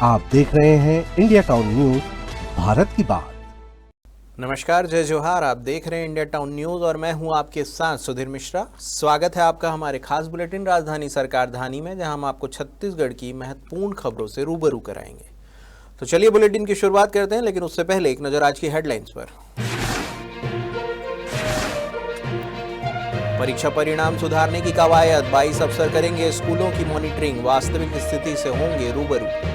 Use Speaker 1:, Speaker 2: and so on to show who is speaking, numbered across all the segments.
Speaker 1: आप देख रहे हैं इंडिया टाउन न्यूज, भारत की बात।
Speaker 2: नमस्कार, जय जोहार। आप देख रहे हैं इंडिया टाउन न्यूज और मैं हूं आपके साथ सुधीर मिश्रा। स्वागत है आपका हमारे खास बुलेटिन राजधानी सरकार धानी में, जहां हम आपको छत्तीसगढ़ की महत्वपूर्ण खबरों से रूबरू कराएंगे। तो चलिए बुलेटिन की शुरुआत करते हैं, लेकिन उससे पहले एक नजर आज की हेडलाइंस पर। परीक्षा परिणाम सुधारने की कवायद, 22 अफसर करेंगे स्कूलों की मॉनिटरिंग, वास्तविक स्थिति से होंगे रूबरू।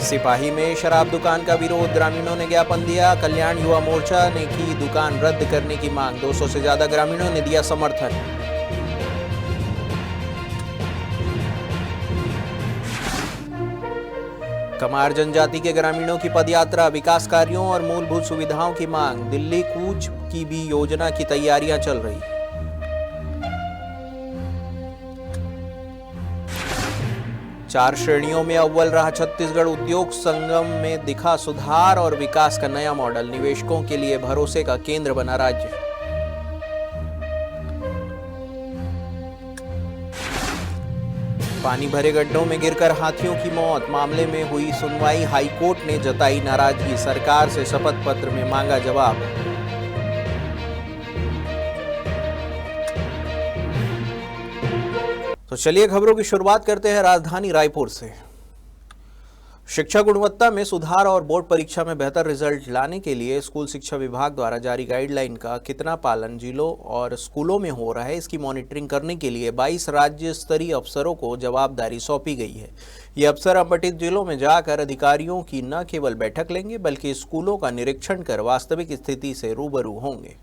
Speaker 2: सिपाही में शराब दुकान का विरोध, ग्रामीणों ने ज्ञापन दिया। कल्याण युवा मोर्चा ने की दुकान रद्द करने की मांग, 200 से ज्यादा ग्रामीणों ने दिया समर्थन। कमार जनजाति के ग्रामीणों की पदयात्रा, विकास कार्यों और मूलभूत सुविधाओं की मांग, दिल्ली कूच की भी योजना की तैयारियां चल रही। चार श्रेणियों में अव्वल रहा छत्तीसगढ़, उद्योग संगम में दिखा सुधार और विकास का नया मॉडल, निवेशकों के लिए भरोसे का केंद्र बना राज्य। पानी भरे गड्ढों में गिरकर हाथियों की मौत, मामले में हुई सुनवाई, हाईकोर्ट ने जताई नाराजगी, सरकार से शपथ पत्र में मांगा जवाब। तो चलिए खबरों की शुरुआत करते हैं राजधानी रायपुर से। शिक्षा गुणवत्ता में सुधार और बोर्ड परीक्षा में बेहतर रिजल्ट लाने के लिए स्कूल शिक्षा विभाग द्वारा जारी गाइडलाइन का कितना पालन जिलों और स्कूलों में हो रहा है, इसकी मॉनिटरिंग करने के लिए 22 राज्य स्तरीय अफसरों को जवाबदारी सौंपी गई है। ये अफसर अपठित जिलों में जाकर अधिकारियों की न केवल बैठक लेंगे, बल्कि स्कूलों का निरीक्षण कर वास्तविक स्थिति से रूबरू होंगे।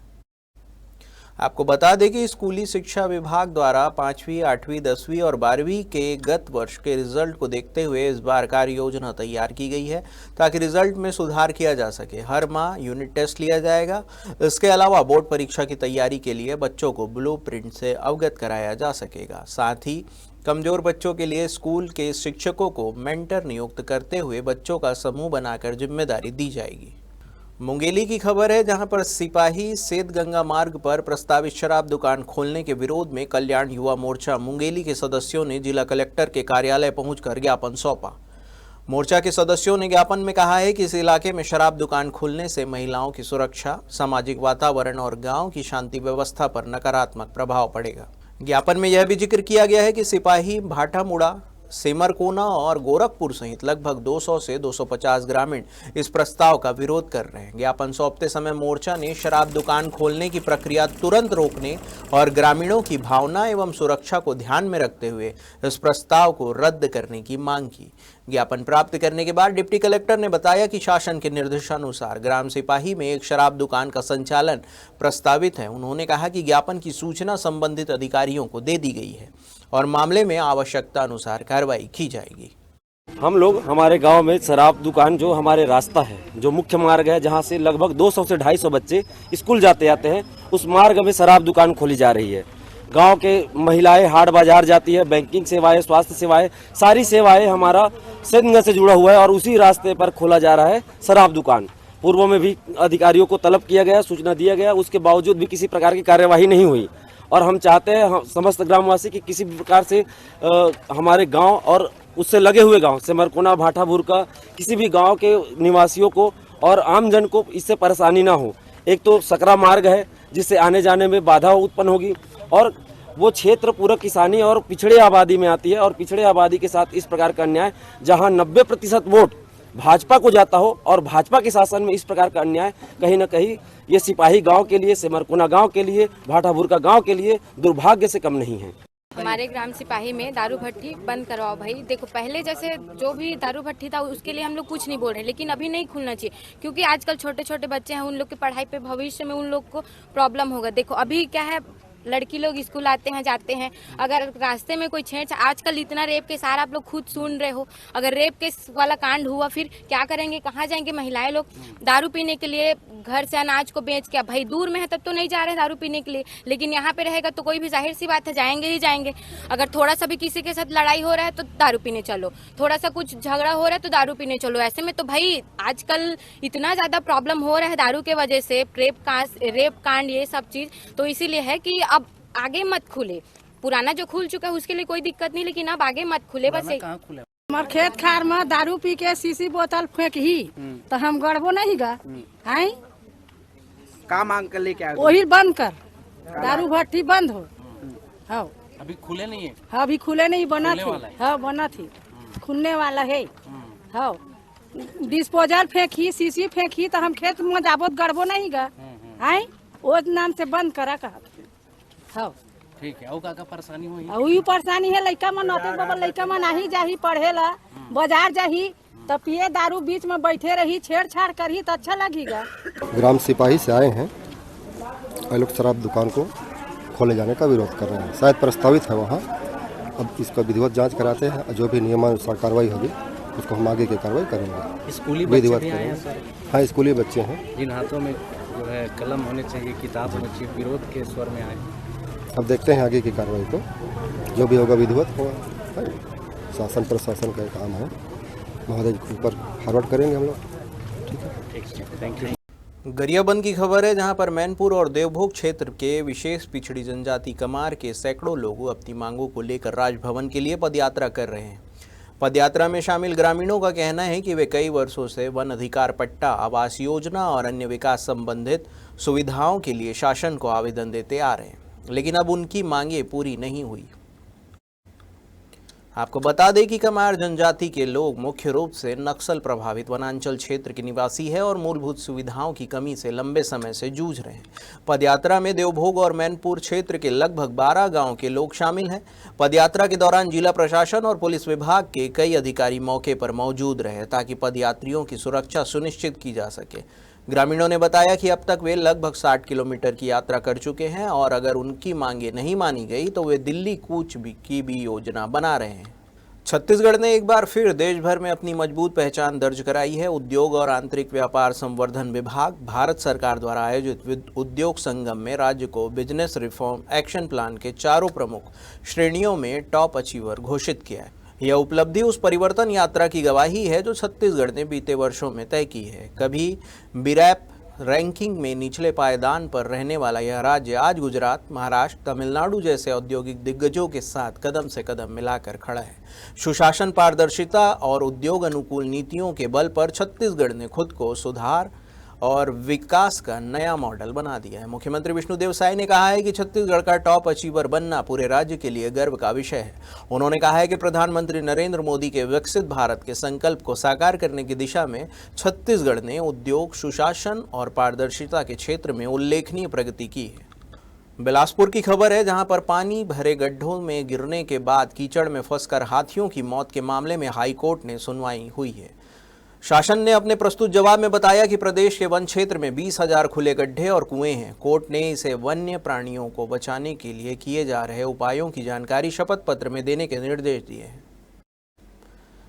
Speaker 2: आपको बता दें कि स्कूली शिक्षा विभाग द्वारा 5वीं, 8वीं, 10वीं और 12वीं के गत वर्ष के रिजल्ट को देखते हुए इस बार कार्य योजना तैयार की गई है, ताकि रिजल्ट में सुधार किया जा सके। हर माह यूनिट टेस्ट लिया जाएगा। इसके अलावा बोर्ड परीक्षा की तैयारी के लिए बच्चों को ब्लूप्रिंट से अवगत कराया जा सकेगा। साथ ही कमजोर बच्चों के लिए स्कूल के शिक्षकों को मेंटर नियुक्त करते हुए बच्चों का समूह बनाकर जिम्मेदारी दी जाएगी। मुंगेली की खबर है, जहां पर सिपाही सेतगंगा मार्ग पर प्रस्तावित शराब दुकान खोलने के विरोध में कल्याण युवा मोर्चा मुंगेली के सदस्यों ने जिला कलेक्टर के कार्यालय पहुंचकर ज्ञापन सौंपा। मोर्चा के सदस्यों ने ज्ञापन में कहा है कि इस इलाके में शराब दुकान खुलने से महिलाओं की सुरक्षा, सामाजिक वातावरण और गांव की शांति व्यवस्था पर नकारात्मक प्रभाव पड़ेगा। ज्ञापन में यह भी जिक्र किया गया है कि सिपाही, भाटामुड़ा, सेमरकोना और गोरखपुर सहित लगभग 200 से 250 ग्रामीण इस प्रस्ताव का विरोध कर रहे हैं। ज्ञापन सौंपते समय मोर्चा ने शराब दुकान खोलने की प्रक्रिया तुरंत रोकने और ग्रामीणों की भावना एवं सुरक्षा को ध्यान में रखते हुए इस प्रस्ताव को रद्द करने की मांग की। ज्ञापन प्राप्त करने के बाद डिप्टी कलेक्टर ने बताया कि शासन के निर्देशानुसार ग्राम सिपाही में एक शराब दुकान का संचालन प्रस्तावित है। उन्होंने कहा कि ज्ञापन की सूचना संबंधित अधिकारियों को दे दी गई है और मामले में आवश्यकता अनुसार कार्रवाई की जाएगी।
Speaker 3: हम लोग हमारे गांव में शराब दुकान जो हमारे रास्ता है, जो मुख्य मार्ग है, जहां से लगभग 200 से 250 बच्चे स्कूल जाते हैं, उस मार्ग में शराब दुकान खोली जा रही है। गांव के महिलाएं हाट बाजार जाती है, बैंकिंग सेवाएं, स्वास्थ्य सेवाएं, सारी सेवाएं हमारा सेतगंगा से जुड़ा हुआ है और उसी रास्ते पर खोला जा रहा है शराब दुकान। पूर्व में भी अधिकारियों को तलब किया गया, सूचना दिया गया, उसके बावजूद भी किसी प्रकार की कार्यवाही नहीं हुई। और हम चाहते हैं समस्त ग्रामवासी कि किसी भी प्रकार से हमारे गांव और उससे लगे हुए गांव सेमरकोना, भाटापुर का किसी भी गांव के निवासियों को और आमजन को इससे परेशानी ना हो। एक तो सकरा मार्ग है जिससे आने जाने में बाधा उत्पन्न होगी और वो क्षेत्र पूरा किसानी और पिछड़े आबादी में आती है और पिछड़े आबादी के साथ इस प्रकार का अन्याय, जहां 90% वोट भाजपा को जाता हो और भाजपा के शासन में इस प्रकार का अन्याय, कहीं ना कहीं ये सिपाही गांव के लिए, सेमरकोना गांव के लिए, भाटापुर का गांव के लिए दुर्भाग्य से कम नहीं है।
Speaker 4: हमारे ग्राम सिपाही में दारू भट्टी बंद करवाओ भाई। देखो पहले जैसे जो भी दारू भट्टी था उसके लिए हम लोग कुछ नहीं बोल रहे, लेकिन अभी नहीं खुलना चाहिए, क्योंकि आजकल छोटे छोटे बच्चे हैं, उन लोग की पढ़ाई पे भविष्य में उन लोग को प्रॉब्लम होगा। देखो अभी क्या है, लड़की लोग स्कूल आते हैं जाते हैं, अगर रास्ते में कोई छेड़, आजकल इतना रेप केस आ रहा, आप लोग खुद सुन रहे हो, अगर रेप केस वाला कांड हुआ फिर क्या करेंगे, कहाँ जाएंगे महिलाएं लोग? दारू पीने के लिए घर से अनाज को बेच के, भाई दूर में है तब तो नहीं जा रहे दारू पीने के लिए, लेकिन यहाँ पे रहेगा तो कोई भी जाहिर सी बात है जाएंगे ही जाएंगे। अगर थोड़ा सा भी किसी के साथ लड़ाई हो रहा है तो दारू पीने चलो, थोड़ा सा कुछ झगड़ा हो रहा है तो दारू पीने चलो। ऐसे में तो भाई आजकल इतना ज्यादा प्रॉब्लम हो रहा है दारू के वजह से, रेप कांड ये सब चीज, तो इसीलिए है कि अब आगे मत खुले, पुराना जो खुल चुका है उसके लिए कोई दिक्कत नहीं, लेकिन अब आगे मत खुले बस।
Speaker 5: हमार खेत खार में दारू पी के सीसी बोतल फेंक ही तो हम गड़बो नहीं गा आई
Speaker 6: का मांग कर लेके आए?
Speaker 5: वही बंद कर, दारू भट्टी बंद हो। हाँ
Speaker 6: अभी खुले नहीं है?
Speaker 5: हाँ अभी खुले नहीं, बना
Speaker 6: खुलने
Speaker 5: थी।
Speaker 6: वाला है?
Speaker 5: हाँ बना थी, खुलने वाला है। हाँ डिस्पोजल फेंकी, सीसी फेंकी तो हम खेत में जाबोत गड़बो नहीं गा आई, वो नाम से बंद करा कहा। हाँ
Speaker 6: ठीक है। और का परेशानी हुई?
Speaker 5: वही परेशानी है, लड़का मन होते बाबा, लड़का मन नहीं जाही पढ़े ला, बाजार जाही तो पिए दारू, बीच में बैठे रही, छेड़छाड़ करी तो अच्छा लगेगा।
Speaker 7: ग्राम सिपाही से आए हैं, ये लोग शराब दुकान को खोले जाने का विरोध कर रहे हैं। शायद प्रस्तावित है वहाँ, अब इसका विधिवत जांच कराते हैं, जो भी नियमानुसार कार्रवाई होगी उसको हम आगे की कार्रवाई करेंगे।
Speaker 6: स्कूली बच्चे भी आए हैं सर?
Speaker 7: हाँ स्कूली बच्चे हैं,
Speaker 6: जिन हाथों में जो है कलम होने चाहिए, किताब होनी चाहिए, विरोध के स्वर में आए।
Speaker 7: अब देखते हैं आगे की कार्रवाई को, जो भी होगा विधिवत होगा। शासन प्रशासन का काम है, महोदय के ऊपर फॉरवर्ड करेंगे हम लोग। ठीक है,
Speaker 6: ठीक है, थैंक यू।
Speaker 2: गरियाबंद की खबर है, जहां पर मैनपुर और देवभोग क्षेत्र के विशेष पिछड़ी जनजाति कमार के सैकड़ों लोग अपनी मांगों को लेकर राजभवन के लिए पदयात्रा कर रहे हैं। पदयात्रा में शामिल ग्रामीणों का कहना है कि वे कई वर्षों से वन अधिकार पट्टा, आवास योजना और अन्य विकास संबंधित सुविधाओं के लिए शासन को आवेदन देते आ रहे हैं, लेकिन अब उनकी मांगें पूरी नहीं हुई। आपको बता दें कि कमार जनजाति के लोग मुख्य रूप से नक्सल प्रभावित वनांचल क्षेत्र के निवासी है और मूलभूत सुविधाओं की कमी से लंबे समय से जूझ रहे हैं। पदयात्रा में देवभोग और मैनपुर क्षेत्र के लगभग 12 गांव के लोग शामिल हैं। पदयात्रा के दौरान जिला प्रशासन और पुलिस विभाग के कई अधिकारी मौके पर मौजूद रहे ताकि पदयात्रियों की सुरक्षा सुनिश्चित की जा सके। ग्रामीणों ने बताया कि अब तक वे लगभग 60 किलोमीटर की यात्रा कर चुके हैं और अगर उनकी मांगें नहीं मानी गई तो वे दिल्ली कूच की भी योजना बना रहे हैं। छत्तीसगढ़ ने एक बार फिर देश भर में अपनी मजबूत पहचान दर्ज कराई है। उद्योग और आंतरिक व्यापार संवर्धन विभाग भारत सरकार द्वारा आयोजित उद्योग संगम में राज्य को बिजनेस रिफॉर्म एक्शन प्लान के चारों प्रमुख श्रेणियों में टॉप अचीवर घोषित किया है। यह उपलब्धि उस परिवर्तन यात्रा की गवाही है जो छत्तीसगढ़ ने बीते वर्षों में तय की है। कभी बिरैप रैंकिंग में निचले पायदान पर रहने वाला यह राज्य आज गुजरात, महाराष्ट्र, तमिलनाडु जैसे औद्योगिक दिग्गजों के साथ कदम से कदम मिलाकर खड़ा है। सुशासन, पारदर्शिता और उद्योग अनुकूल नीतियों के बल पर छत्तीसगढ़ ने खुद को सुधार और विकास का नया मॉडल बना दिया है। मुख्यमंत्री विष्णुदेव साय ने कहा है कि छत्तीसगढ़ का टॉप अचीवर बनना पूरे राज्य के लिए गर्व का विषय है। उन्होंने कहा है कि प्रधानमंत्री नरेंद्र मोदी के विकसित भारत के संकल्प को साकार करने की दिशा में छत्तीसगढ़ ने उद्योग, सुशासन और पारदर्शिता के क्षेत्र में उल्लेखनीय प्रगति की है। बिलासपुर की खबर है, जहां पर पानी भरे गड्ढों में गिरने के बाद कीचड़ में फंसकर हाथियों की मौत के मामले में हाईकोर्ट ने सुनवाई हुई है। शासन ने अपने प्रस्तुत जवाब में बताया कि प्रदेश के वन क्षेत्र में 20,000 खुले गड्ढे और कुएं हैं। कोर्ट ने इसे वन्य प्राणियों को बचाने के लिए किए जा रहे उपायों की जानकारी शपथ पत्र में देने के निर्देश दिए हैं।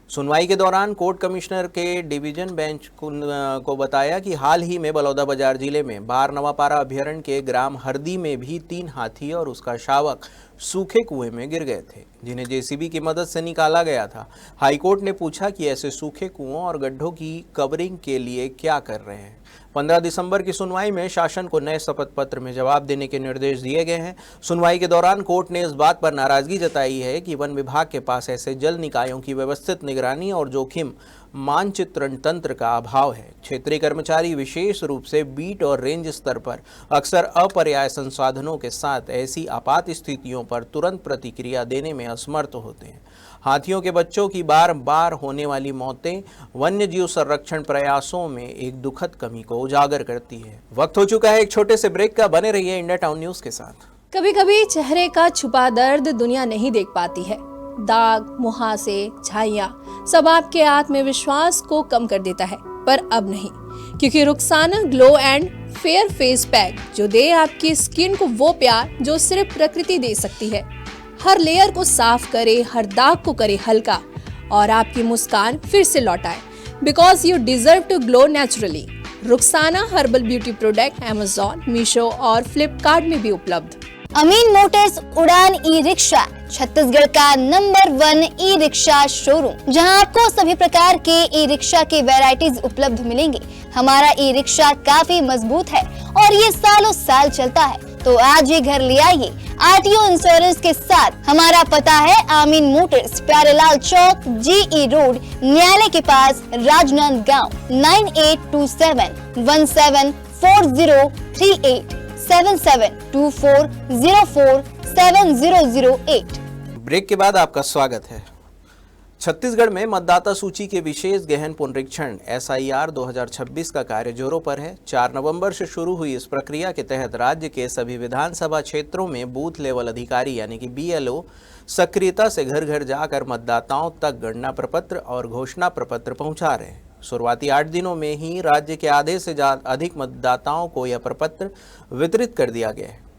Speaker 2: सुनवाई के दौरान कोर्ट कमिश्नर के डिवीजन बेंच को बताया कि हाल ही में बलौदाबाजार जिले में बार नवापारा अभ्यारण्य के ग्राम हरदी में भी 3 हाथी और उसका शावक सूखे कुएं में गिर गए थे, जिन्हें जेसीबी की मदद से निकाला गया था। हाईकोर्ट ने पूछा कि ऐसे सूखे कुओं और गड्ढों की कवरिंग के लिए क्या कर रहे हैं। 15 दिसंबर की सुनवाई में शासन को नए शपथ पत्र में जवाब देने के निर्देश दिए गए हैं। सुनवाई के दौरान कोर्ट ने इस बात पर नाराजगी जताई है कि वन विभाग के पास ऐसे जल निकायों की व्यवस्थित निगरानी और जोखिम मानचित्रण तंत्र का अभाव है। क्षेत्रीय कर्मचारी विशेष रूप से बीट और रेंज स्तर पर अक्सर अपर्याप्त संसाधनों के साथ ऐसी आपात स्थितियों पर तुरंत प्रतिक्रिया देने में असमर्थ होते हैं। हाथियों के बच्चों की बार बार होने वाली मौतें वन्य जीव संरक्षण प्रयासों में एक दुखद कमी को उजागर करती है। वक्त हो चुका है एक छोटे से ब्रेक का। बने रहिए इंडिया टाउन न्यूज के साथ।
Speaker 8: कभी कभी चेहरे का छुपा दर्द दुनिया नहीं देख पाती है। दाग, मुहासे, झाइयां सब आपके आत्मविश्वास को कम कर देता है, पर अब नहीं, क्योंकि Rukhsana glow and fair face pack जो दे आपकी स्किन को वो प्यार जो सिर्फ प्रकृति दे सकती है। हर लेयर को साफ करे, हर दाग को करे हल्का और आपकी मुस्कान फिर से लौटाए। Because you deserve to glow naturally. Rukhsana herbal beauty product Amazon, Meesho और फ्लिपकार्ट में भी उपलब्ध।
Speaker 9: अमीन मोटर्स उड़ान ई रिक्शा छत्तीसगढ़ का नंबर 1 ई रिक्शा शोरूम, जहां आपको सभी प्रकार के ई रिक्शा के वैरायटीज उपलब्ध मिलेंगे। हमारा ई रिक्शा काफी मजबूत है और ये सालों साल चलता है। तो आज ही घर ले आइए आरटीओ इंश्योरेंस के साथ। हमारा पता है आमीन मोटर्स, प्यारेलाल चौक, GE रोड, न्यायालय के पास, राजनांदगांव। 9827174038 7724047008।
Speaker 2: ब्रेक के बाद आपका स्वागत है। छत्तीसगढ़ में मतदाता सूची के विशेष गहन पुनरीक्षण SIR 2026 का कार्य जोरों पर है। 4 नवंबर से शुरू हुई इस प्रक्रिया के तहत राज्य के सभी विधानसभा क्षेत्रों में बूथ लेवल अधिकारी यानी कि BLO सक्रियता से घर घर जाकर मतदाताओं तक गणना प्रपत्र और घोषणा प्रपत्र पहुंचा रहे हैं। शुरुआती 8 दिनों में ही राज्य के आधे से अधिक मतदाताओं को यह प्रपत्र वितरित कर दिया गया है।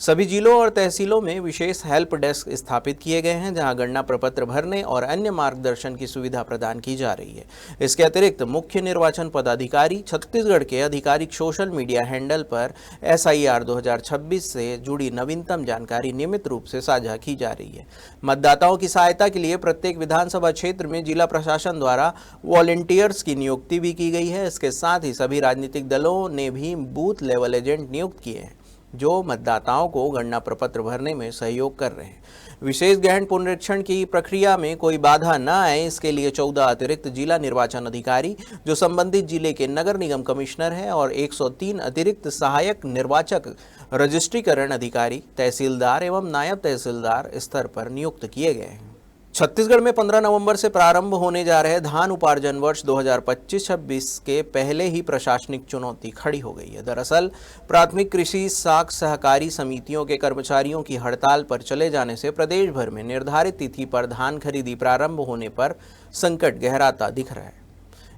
Speaker 2: सभी जिलों और तहसीलों में विशेष हेल्प डेस्क स्थापित किए गए हैं, जहां गणना प्रपत्र भरने और अन्य मार्गदर्शन की सुविधा प्रदान की जा रही है। इसके अतिरिक्त मुख्य निर्वाचन पदाधिकारी छत्तीसगढ़ के आधिकारिक सोशल मीडिया हैंडल पर SIR 2026 से जुड़ी नवीनतम जानकारी नियमित रूप से साझा की जा रही है। मतदाताओं की सहायता के लिए प्रत्येक विधानसभा क्षेत्र में जिला प्रशासन द्वारा वॉलंटियर्स की नियुक्ति भी की गई है। इसके साथ ही सभी राजनीतिक दलों ने भी बूथ लेवल एजेंट नियुक्त किए हैं, जो मतदाताओं को गणना प्रपत्र भरने में सहयोग कर रहे हैं। विशेष गहन पुनरीक्षण की प्रक्रिया में कोई बाधा न आए, इसके लिए 14 अतिरिक्त जिला निर्वाचन अधिकारी जो संबंधित जिले के नगर निगम कमिश्नर हैं और 103 अतिरिक्त सहायक निर्वाचक रजिस्ट्रीकरण अधिकारी, तहसीलदार एवं नायब तहसीलदार स्तर पर नियुक्त किए गए हैं। छत्तीसगढ़ में 15 नवंबर से प्रारंभ होने जा रहे धान उपार्जन वर्ष 2025-26 के पहले ही प्रशासनिक चुनौती खड़ी हो गई है। दरअसल प्राथमिक कृषि साख सहकारी समितियों के कर्मचारियों की हड़ताल पर चले जाने से प्रदेश भर में निर्धारित तिथि पर धान खरीदी प्रारंभ होने पर संकट गहराता दिख रहा है।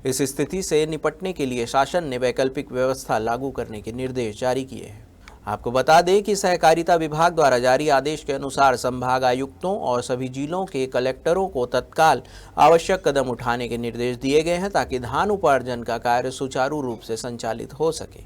Speaker 2: इस स्थिति से निपटने के लिए शासन ने वैकल्पिक व्यवस्था लागू करने के निर्देश जारी किए हैं। आपको बता दें कि सहकारिता विभाग द्वारा जारी आदेश के अनुसार संभाग आयुक्तों और सभी जिलों के कलेक्टरों को तत्काल आवश्यक कदम उठाने के निर्देश दिए गए हैं, ताकि धान उपार्जन का कार्य सुचारू रूप से संचालित हो सके।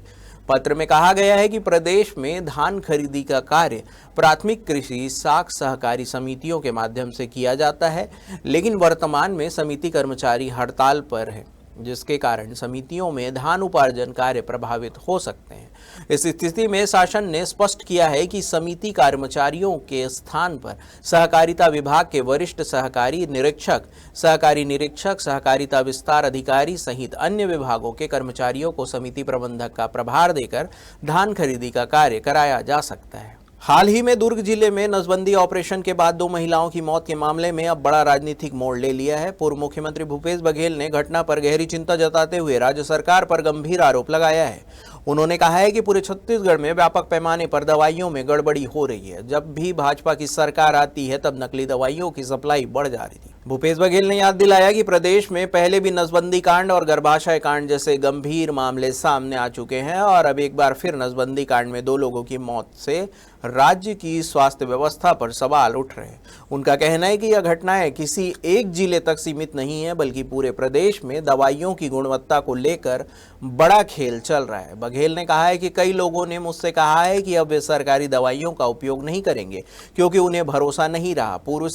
Speaker 2: पत्र में कहा गया है कि प्रदेश में धान खरीदी का कार्य प्राथमिक कृषि साख सहकारी समितियों के माध्यम से किया जाता है, लेकिन वर्तमान में समिति कर्मचारी हड़ताल पर है, जिसके कारण समितियों में धान उपार्जन कार्य प्रभावित हो सकते हैं। इस स्थिति में शासन ने स्पष्ट किया है कि समिति कर्मचारियों के स्थान पर सहकारिता विभाग के वरिष्ठ सहकारी निरीक्षक, सहकारी निरीक्षक, सहकारिता विस्तार अधिकारी सहित अन्य विभागों के कर्मचारियों को समिति प्रबंधक का प्रभार देकर धान खरीदी का कार्य कराया जा सकता है। हाल ही में दुर्ग जिले में नसबंदी ऑपरेशन के बाद 2 महिलाओं की मौत के मामले में अब बड़ा राजनीतिक मोड़ ले लिया है। पूर्व मुख्यमंत्री भूपेश बघेल ने घटना पर गहरी चिंता जताते हुए राज्य सरकार पर गंभीर आरोप लगाया है। उन्होंने कहा है कि पूरे छत्तीसगढ़ में व्यापक पैमाने पर दवाइयों में गड़बड़ी हो रही है। जब भी भाजपा की सरकार आती है तब नकली दवाइयों की सप्लाई बढ़ जा रही थी। भूपेश बघेल ने याद दिलाया कि प्रदेश में पहले भी नसबंदी कांड और गर्भाशय कांड जैसे गंभीर मामले सामने आ चुके हैं और अब एक बार फिर नसबंदी कांड में 2 लोगों की मौत से राज्य की स्वास्थ्य व्यवस्था पर सवाल उठ रहे हैं। उनका कहना है कि यह घटनाएं किसी एक जिले तक सीमित नहीं है, बल्कि पूरे प्रदेश में दवाइयों की गुणवत्ता को लेकर बड़ा खेल चल रहा है। बघेल ने कहा है कि कई लोगों ने मुझसे कहा है कि अब वे सरकारी दवाइयों का उपयोग नहीं करेंगे क्योंकि उन्हें भरोसा नहीं रहा। पूर्व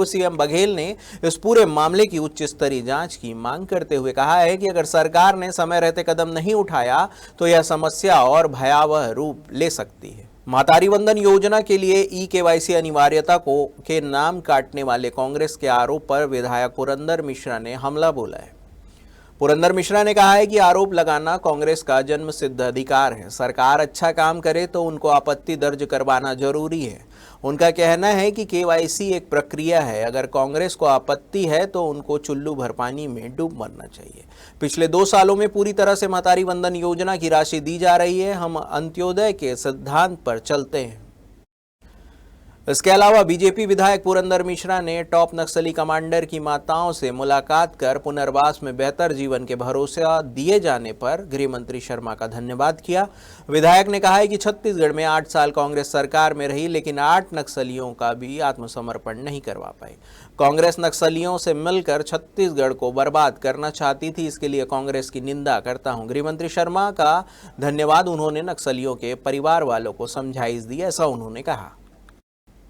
Speaker 2: सीएम बघेल ने इस पूरे मामले की उच्च स्तरीय जांच की मांग करते हुए कहा है कि अगर सरकार ने समय रहते कदम नहीं उठाया तो यह समस्या और भयावह रूप ले सकती है। महतारी वंदन योजना के लिए KYC अनिवार्यता के नाम काटने वाले कांग्रेस के आरोप पर विधायक पुरंदर मिश्रा ने हमला बोला है। पुरंदर मिश्रा ने कहा है कि आरोप लगाना कांग्रेस का जन्म सिद्ध अधिकार है। सरकार अच्छा काम करे तो उनको आपत्ति दर्ज करवाना जरूरी है। उनका कहना है कि KYC एक प्रक्रिया है, अगर कांग्रेस को आपत्ति है तो उनको चुल्लू भर पानी में डूब मरना चाहिए। पिछले 2 सालों में पूरी तरह से महतारी वंदन योजना की राशि दी जा रही है। हम अंत्योदय के सिद्धांत पर चलते हैं। इसके अलावा बीजेपी विधायक पुरंदर मिश्रा ने टॉप नक्सली कमांडर की माताओं से मुलाकात कर पुनर्वास में बेहतर जीवन के भरोसा दिए जाने पर गृह मंत्री शर्मा का धन्यवाद किया। विधायक ने कहा है कि छत्तीसगढ़ में 8 साल कांग्रेस सरकार में रही, लेकिन 8 नक्सलियों का भी आत्मसमर्पण नहीं करवा पाई। कांग्रेस नक्सलियों से मिलकर छत्तीसगढ़ को बर्बाद करना चाहती थी, इसके लिए कांग्रेस की निंदा करता हूं। गृह मंत्री शर्मा का धन्यवाद। उन्होंने नक्सलियों के परिवार वालों को समझाइश दी, ऐसा उन्होंने कहा।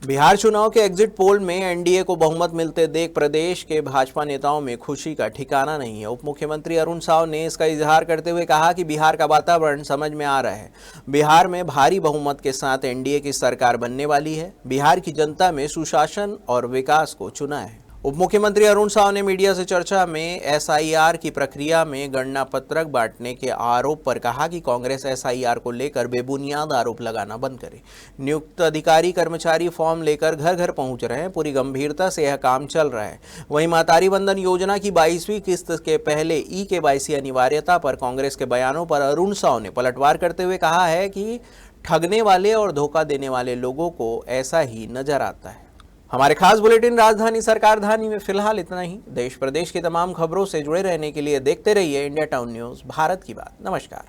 Speaker 2: बिहार चुनाव के एग्जिट पोल में एनडीए को बहुमत मिलते देख प्रदेश के भाजपा नेताओं में खुशी का ठिकाना नहीं है। उप मुख्यमंत्री अरुण साव ने इसका इजहार करते हुए कहा कि बिहार का वातावरण समझ में आ रहा है। बिहार में भारी बहुमत के साथ एनडीए की सरकार बनने वाली है। बिहार की जनता में सुशासन और विकास को चुना है। उप मुख्यमंत्री अरुण साव ने मीडिया से चर्चा में एसआईआर की प्रक्रिया में गणना पत्रक बांटने के आरोप पर कहा कि कांग्रेस एसआईआर को लेकर बेबुनियाद आरोप लगाना बंद करे। नियुक्त अधिकारी कर्मचारी फॉर्म लेकर घर घर पहुंच रहे हैं। पूरी गंभीरता से यह काम चल रहा है। वहीं मातारी बंधन योजना की 22वीं किस्त के पहले ई-केवाईसी अनिवार्यता पर कांग्रेस के बयानों पर अरुण साव ने पलटवार करते हुए कहा है कि ठगने वाले और धोखा देने वाले लोगों को ऐसा ही नजर आता है। हमारे खास बुलेटिन राजधानी सरकारधानी में फिलहाल इतना ही। देश प्रदेश की तमाम खबरों से जुड़े रहने के लिए देखते रहिए इंडिया टाउन न्यूज, भारत की बात। नमस्कार।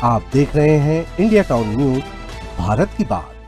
Speaker 1: आप देख रहे हैं इंडिया टाउन न्यूज, भारत की बात।